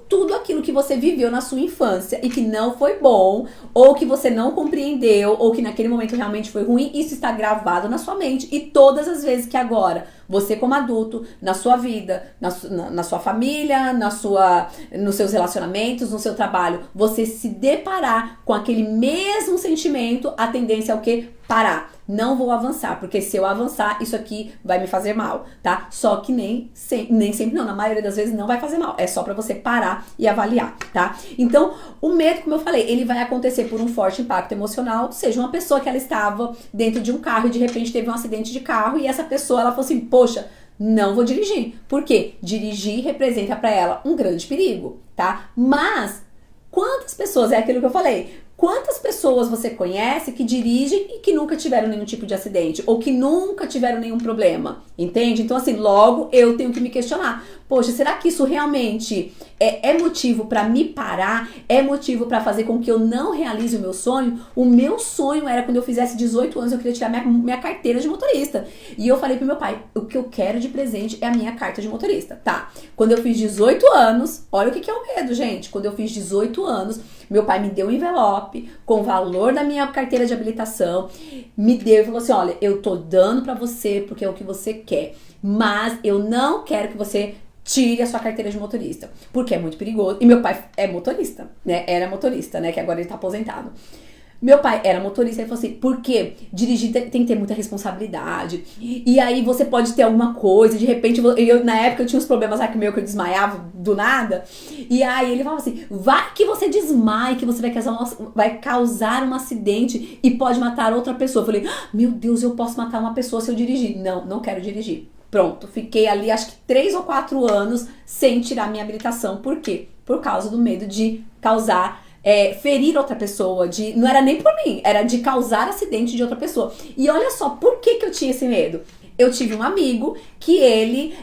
Tudo aquilo que você viveu na sua infância e que não foi bom, ou que você não compreendeu, ou que naquele momento realmente foi ruim, isso está gravado na sua mente. E todas as vezes que agora, você como adulto, na sua vida, na sua família, nos seus relacionamentos, no seu trabalho, você se deparar com aquele mesmo sentimento, a tendência é o quê? Parar. Não vou avançar, porque se eu avançar, isso aqui vai me fazer mal, tá? Só que nem sempre não, na maioria das vezes não vai fazer mal. É só pra você parar e avaliar, tá? Então, o medo, como eu falei, ele vai acontecer por um forte impacto emocional, seja uma pessoa que ela estava dentro de um carro e de repente teve um acidente de carro e essa pessoa, ela falou assim, poxa, não vou dirigir. Por quê? Dirigir representa pra ela um grande perigo, tá? Mas quantas pessoas, é aquilo que eu falei, Quantas pessoas você conhece que dirigem e que nunca tiveram nenhum tipo de acidente? Ou que nunca tiveram nenhum problema? Entende? Então, assim, logo eu tenho que me questionar. Poxa, será que isso realmente é motivo pra me parar? É motivo pra fazer com que eu não realize o meu sonho? O meu sonho era, quando eu fizesse 18 anos, eu queria tirar minha carteira de motorista. E eu falei pro meu pai, o que eu quero de presente é a minha carta de motorista. Tá, quando eu fiz 18 anos, olha o que é o medo, gente. Quando eu fiz 18 anos, meu pai me deu um envelope com o valor da minha carteira de habilitação, me deu e falou assim, olha, eu tô dando pra você porque é o que você quer, mas eu não quero que você tire a sua carteira de motorista, porque é muito perigoso. E meu pai é motorista, né? Era motorista, né? Que agora ele tá aposentado. Meu pai era motorista e falou assim, porque dirigir tem que ter muita responsabilidade. E aí você pode ter alguma coisa, de repente, na época eu tinha uns problemas aqui meu que eu desmaiava do nada. E aí ele falava assim, vai que você desmaie, que você vai causar um acidente e pode matar outra pessoa. Eu falei, meu Deus, eu posso matar uma pessoa se eu dirigir. Não, não quero dirigir. Pronto, fiquei ali acho que 3 ou 4 anos sem tirar minha habilitação. Por quê? Por causa do medo de causar, ferir outra pessoa. Não era nem por mim, era de causar acidente de outra pessoa. E olha só, por que eu tinha esse medo? Eu tive um amigo que ele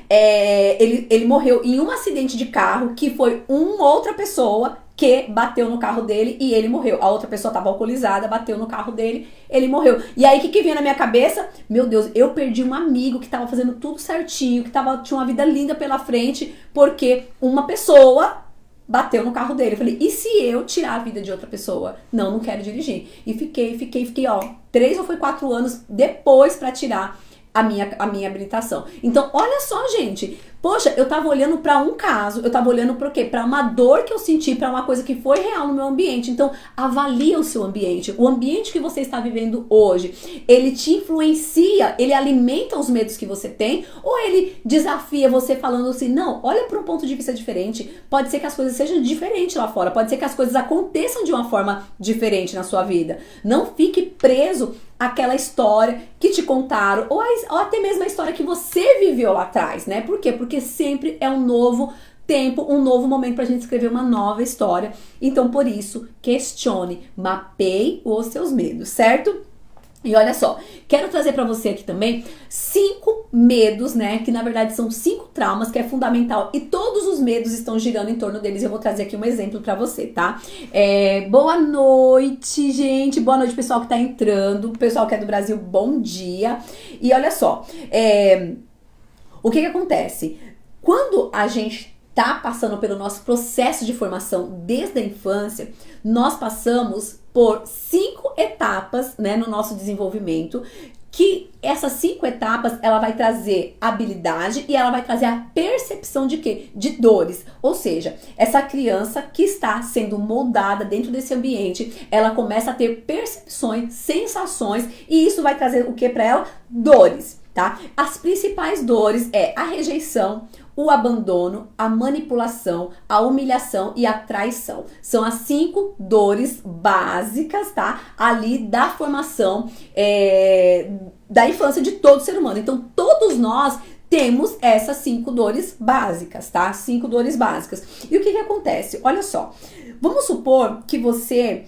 morreu em um acidente de carro, que foi outra pessoa que bateu no carro dele e ele morreu. A outra pessoa estava alcoolizada, bateu no carro dele, ele morreu. E aí, o que vinha na minha cabeça? Meu Deus, eu perdi um amigo que estava fazendo tudo certinho, que tinha uma vida linda pela frente, porque uma pessoa bateu no carro dele. Eu falei, e se eu tirar a vida de outra pessoa? Não, não quero dirigir. E fiquei, ó, 3 ou 4 anos depois pra tirar a minha habilitação. Então, olha só, gente. Poxa, eu tava olhando pra um caso, eu tava olhando pra quê? Pra uma dor que eu senti, pra uma coisa que foi real no meu ambiente. Então, avalia o seu ambiente. O ambiente que você está vivendo hoje, ele te influencia, ele alimenta os medos que você tem, ou ele desafia você falando assim, não, olha pra um ponto de vista diferente. Pode ser que as coisas sejam diferentes lá fora, pode ser que as coisas aconteçam de uma forma diferente na sua vida. Não fique preso àquela história que te contaram, ou até mesmo a história que você viveu lá atrás, né? Por quê? Porque sempre é um novo tempo, um novo momento pra gente escrever uma nova história. Então, por isso, questione, mapeie os seus medos, certo? E olha só, quero trazer pra você aqui também 5 medos, né, que na verdade são 5 traumas, que é fundamental, e todos os medos estão girando em torno deles. Eu vou trazer aqui um exemplo pra você, tá? Boa noite, gente, boa noite pessoal que tá entrando, pessoal que é do Brasil, bom dia. E olha só, o que acontece? Quando a gente tá passando pelo nosso processo de formação desde a infância, nós passamos por 5 etapas, né, no nosso desenvolvimento, que essas 5 etapas, ela vai trazer habilidade e ela vai trazer a percepção de quê? De dores. Ou seja, essa criança que está sendo moldada dentro desse ambiente, ela começa a ter percepções, sensações, e isso vai trazer o que para ela? Dores, tá? As principais dores é a rejeição, o abandono, a manipulação, a humilhação e a traição. São as 5 dores básicas, tá? Ali da formação da infância de todo ser humano. Então, todos nós temos essas 5 dores básicas, tá? 5 dores básicas. E o que acontece? Olha só. Vamos supor que você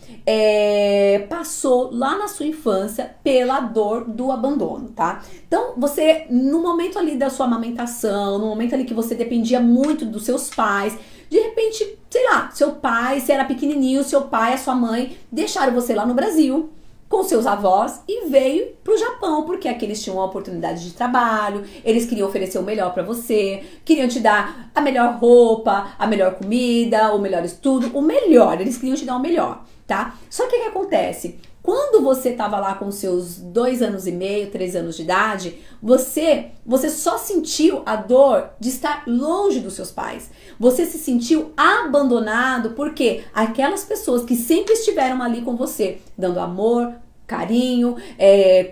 passou lá na sua infância pela dor do abandono, tá? Então, você, no momento ali da sua amamentação, no momento ali que você dependia muito dos seus pais, de repente, sei lá, seu pai, você era pequenininho, seu pai, a sua mãe deixaram você lá no Brasil com seus avós e veio pro Japão, porque aqui eles tinham uma oportunidade de trabalho, eles queriam oferecer o melhor pra você, queriam te dar a melhor roupa, a melhor comida, o melhor estudo, o melhor, eles queriam te dar o melhor, tá? Só que o que acontece? Quando você tava lá com seus 2 anos e meio, 3 anos de idade, você só sentiu a dor de estar longe dos seus pais. Você se sentiu abandonado porque aquelas pessoas que sempre estiveram ali com você, dando amor, carinho,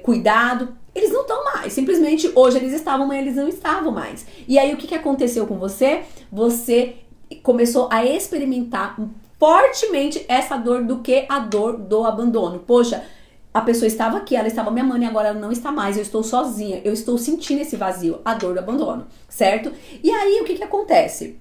cuidado, eles não estão mais. Simplesmente hoje eles estavam, mas eles não estavam mais. E aí o que aconteceu com você? Você começou a experimentar fortemente essa dor do que a dor do abandono. Poxa, a pessoa estava aqui, ela estava me amando e agora ela não está mais, eu estou sozinha, eu estou sentindo esse vazio, a dor do abandono, certo? E aí, o que acontece?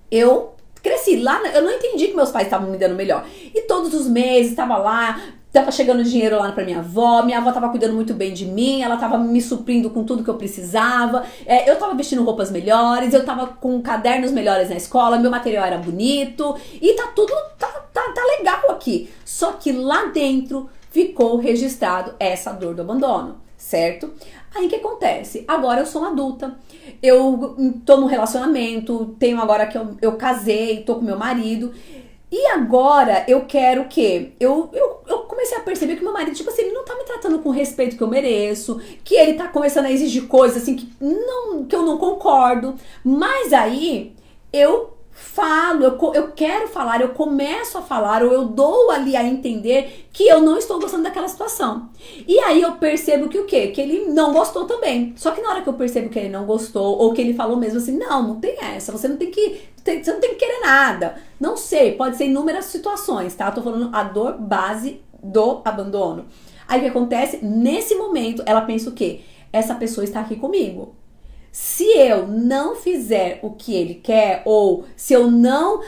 Eu cresci lá, eu não entendi que meus pais estavam me dando melhor. E todos os meses estava lá, tava chegando dinheiro lá pra minha avó tava cuidando muito bem de mim, ela tava me suprindo com tudo que eu precisava, eu tava vestindo roupas melhores, eu tava com cadernos melhores na escola, meu material era bonito, e tá tudo, tá legal aqui. Só que lá dentro ficou registrado essa dor do abandono, certo? Aí o que acontece? Agora eu sou uma adulta, eu tô num relacionamento, tenho agora que eu casei, tô com meu marido, e agora eu quero o quê? Eu comecei a perceber que meu marido, tipo assim, ele não tá me tratando com o respeito que eu mereço, que ele tá começando a exigir coisas assim que eu não concordo, mas aí eu falo, eu quero falar, eu começo a falar, ou eu dou ali a entender que eu não estou gostando daquela situação. E aí eu percebo que o quê? Que ele não gostou também. Só que na hora que eu percebo que ele não gostou, ou que ele falou mesmo assim, não tem essa, você não tem que querer nada. Não sei, pode ser inúmeras situações, tá? Eu tô falando a dor base do abandono. Aí o que acontece? Nesse momento, ela pensa o quê? Essa pessoa está aqui comigo. Se eu não fizer o que ele quer, ou se eu não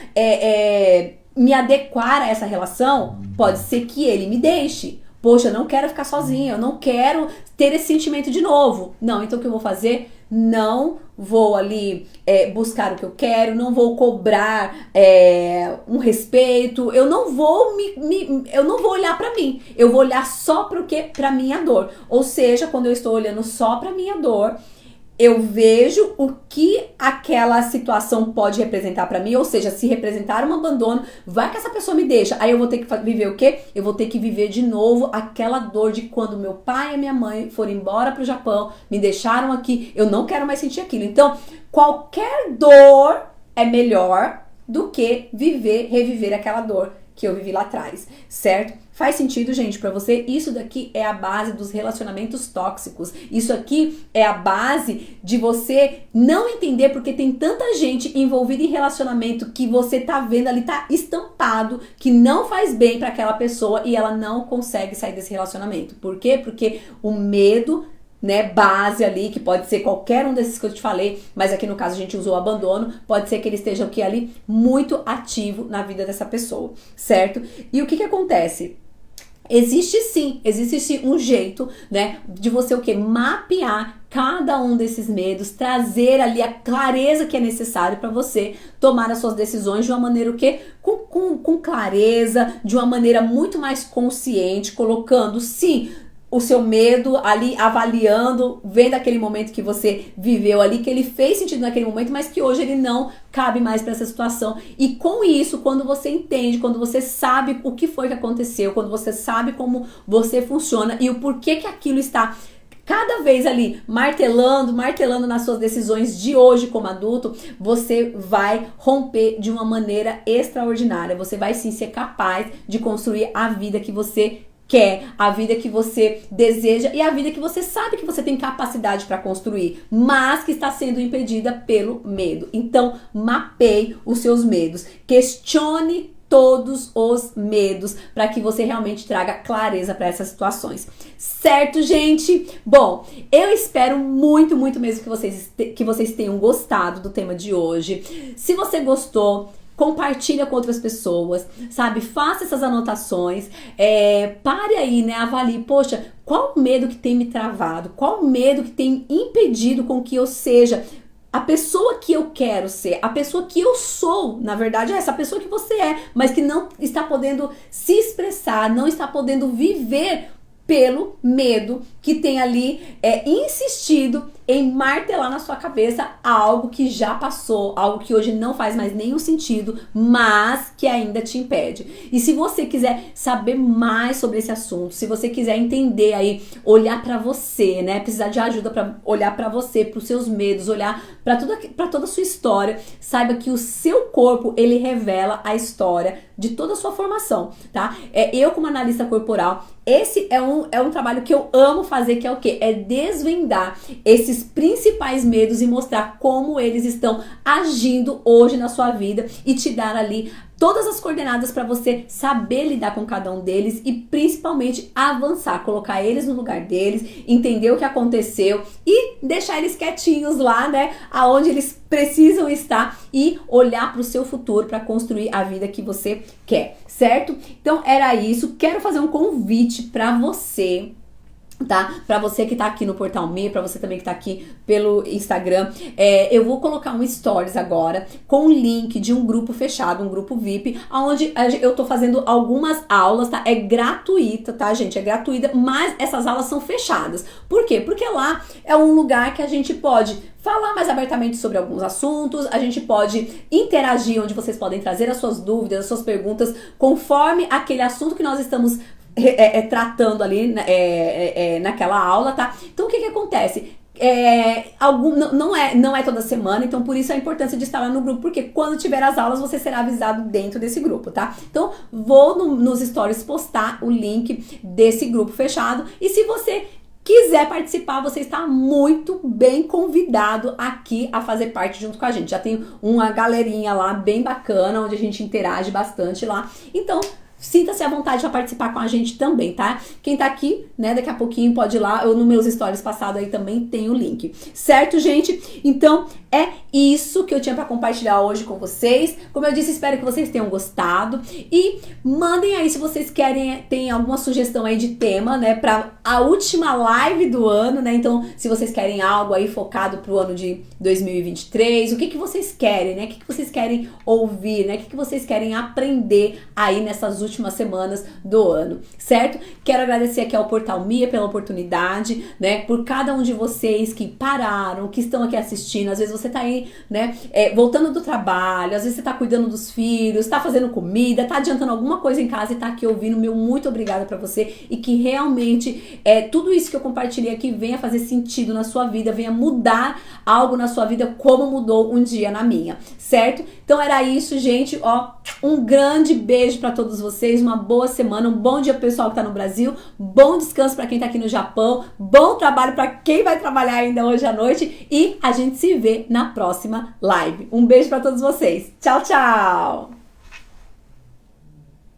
me adequar a essa relação, pode ser que ele me deixe. Poxa, eu não quero ficar sozinha, eu não quero ter esse sentimento de novo. Não, então o que eu vou fazer? Não vou ali buscar o que eu quero, não vou cobrar um respeito, eu não vou eu não vou olhar pra mim, eu vou olhar só pra minha dor. Ou seja, quando eu estou olhando só pra minha dor, eu vejo o que aquela situação pode representar pra mim, ou seja, se representar um abandono, vai que essa pessoa me deixa, aí eu vou ter que viver o quê? Eu vou ter que viver de novo aquela dor de quando meu pai e minha mãe foram embora pro Japão, me deixaram aqui, eu não quero mais sentir aquilo. Então, qualquer dor é melhor do que reviver aquela dor que eu vivi lá atrás, certo? Faz sentido, gente, pra você? Isso daqui é a base dos relacionamentos tóxicos. Isso aqui é a base de você não entender porque tem tanta gente envolvida em relacionamento que você tá vendo ali, tá estampado, que não faz bem pra aquela pessoa e ela não consegue sair desse relacionamento. Por quê? Porque o medo, né, base ali, que pode ser qualquer um desses que eu te falei, mas aqui no caso a gente usou o abandono, pode ser que ele esteja aqui ali muito ativo na vida dessa pessoa, certo? E o que acontece? Existe sim um jeito, né, de você o quê? Mapear cada um desses medos, trazer ali a clareza que é necessário para você tomar as suas decisões de uma maneira o quê? Com clareza, de uma maneira muito mais consciente, colocando sim o seu medo ali, avaliando, vendo aquele momento que você viveu ali, que ele fez sentido naquele momento, mas que hoje ele não cabe mais para essa situação. E com isso, quando você entende, quando você sabe o que foi que aconteceu, quando você sabe como você funciona e o porquê que aquilo está cada vez ali martelando nas suas decisões de hoje como adulto, você vai romper de uma maneira extraordinária. Você vai sim ser capaz de construir a vida que você quer, a vida que você deseja e a vida que você sabe que você tem capacidade para construir, mas que está sendo impedida pelo medo. Então, mapeie os seus medos, questione todos os medos para que você realmente traga clareza para essas situações. Certo, gente? Bom, eu espero muito mesmo que vocês tenham gostado do tema de hoje. Se você gostou, compartilha com outras pessoas, sabe? Faça essas anotações, pare aí, né? Avalie, poxa, qual o medo que tem me travado? Qual o medo que tem impedido com que eu seja a pessoa que eu quero ser, a pessoa que eu sou, na verdade é essa pessoa que você é, mas que não está podendo se expressar, não está podendo viver pelo medo que tem ali insistido em martelar na sua cabeça algo que já passou, algo que hoje não faz mais nenhum sentido, mas que ainda te impede. E se você quiser saber mais sobre esse assunto, se você quiser entender aí, olhar pra você, né, precisar de ajuda pra olhar pra você, pros seus medos, olhar pra toda a sua história, saiba que o seu corpo, ele revela a história de toda a sua formação, tá? Eu como analista corporal, esse é um trabalho que eu amo fazer, que é o quê? É desvendar esses esses principais medos e mostrar como eles estão agindo hoje na sua vida e te dar ali todas as coordenadas para você saber lidar com cada um deles e principalmente avançar, colocar eles no lugar deles, entender o que aconteceu e deixar eles quietinhos lá, né, aonde eles precisam estar e olhar para o seu futuro para construir a vida que você quer, certo? Então era isso. Quero fazer um convite para você, tá? Pra você que tá aqui no Portal Me, pra você também que tá aqui pelo Instagram, eu vou colocar um stories agora com o link de um grupo fechado, um grupo VIP, onde eu tô fazendo algumas aulas, tá? É gratuita, tá, gente? É gratuita, mas essas aulas são fechadas. Por quê? Porque lá é um lugar que a gente pode falar mais abertamente sobre alguns assuntos, a gente pode interagir, onde vocês podem trazer as suas dúvidas, as suas perguntas, conforme aquele assunto que nós estamos tratando ali naquela aula, tá? Então o que acontece? Não é toda semana, então por isso a importância de estar lá no grupo, porque quando tiver as aulas você será avisado dentro desse grupo, tá? Então vou nos stories postar o link desse grupo fechado e se você quiser participar, você está muito bem convidado aqui a fazer parte junto com a gente. Já tem uma galerinha lá bem bacana, onde a gente interage bastante lá, então sinta-se à vontade para participar com a gente também, tá? Quem tá aqui, né, daqui a pouquinho pode ir lá, eu nos meus stories passados aí também tem o link, certo, gente? Então, é isso que eu tinha para compartilhar hoje com vocês. Como eu disse, espero que vocês tenham gostado e mandem aí se vocês querem, tem alguma sugestão aí de tema, né, para a última live do ano, né? Então, se vocês querem algo aí focado pro ano de 2023, o que vocês querem, né? O que vocês querem ouvir, né? O que vocês querem aprender aí nessas últimas semanas do ano, certo? Quero agradecer aqui ao Portal Mia pela oportunidade, né? Por cada um de vocês que pararam, que estão aqui assistindo. Às vezes você tá aí, né? Voltando do trabalho, às vezes você tá cuidando dos filhos, tá fazendo comida, tá adiantando alguma coisa em casa e tá aqui ouvindo. Meu muito obrigada pra você e que realmente tudo isso que eu compartilhei aqui venha fazer sentido na sua vida, venha mudar algo na sua vida como mudou um dia na minha, certo? Então era isso, gente, ó, um grande beijo pra todos vocês, uma boa semana, um bom dia pro pessoal que tá no Brasil, bom descanso pra quem tá aqui no Japão, bom trabalho pra quem vai trabalhar ainda hoje à noite e a gente se vê na próxima live. Um beijo pra todos vocês. Tchau, tchau!